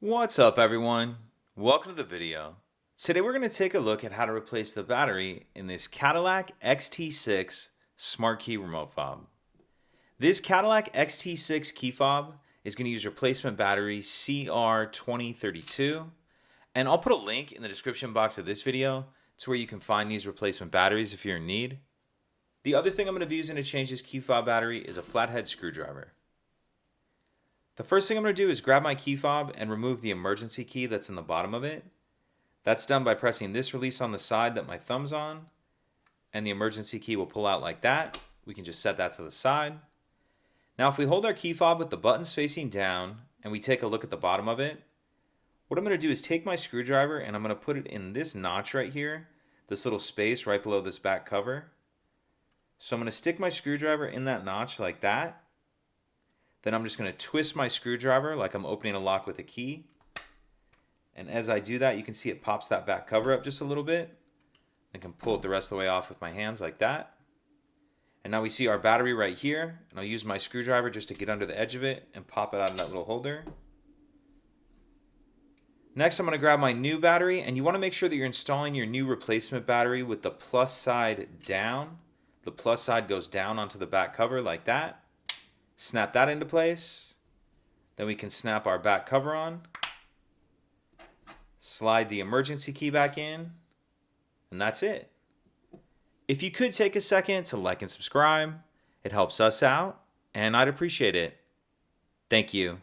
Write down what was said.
What's up, everyone? Welcome to the video. Today we're going to take a look at how to replace the battery in this Cadillac XT6 smart key remote fob. This Cadillac XT6 key fob is going to use replacement battery CR2032, and I'll put a link in the description box of this video to where you can find these replacement batteries if you're in need. The other thing I'm going to be using to change this key fob battery is a flathead screwdriver. The first thing I'm going to do is grab my key fob and remove the emergency key that's in the bottom of it. That's done by pressing this release on the side that my thumb's on, and the emergency key will pull out like that. We can just set that to the side. Now if we hold our key fob with the buttons facing down and we take a look at the bottom of it, what I'm going to do is take my screwdriver and I'm going to put it in this notch right here, this little space right below this back cover. So I'm going to stick my screwdriver in that notch like that. Then I'm just going to twist my screwdriver like I'm opening a lock with a key. And as I do that, you can see it pops that back cover up just a little bit. I can pull it the rest of the way off with my hands like that. And now we see our battery right here. And I'll use my screwdriver just to get under the edge of it and pop it out of that little holder. Next, I'm going to grab my new battery. And you want to make sure that you're installing your new replacement battery with the plus side down. The plus side goes down onto the back cover like that. Snap that into place. Then we can snap our back cover on. Slide the emergency key back in. And that's it. If you could take a second to like and subscribe, it helps us out, and I'd appreciate it. Thank you.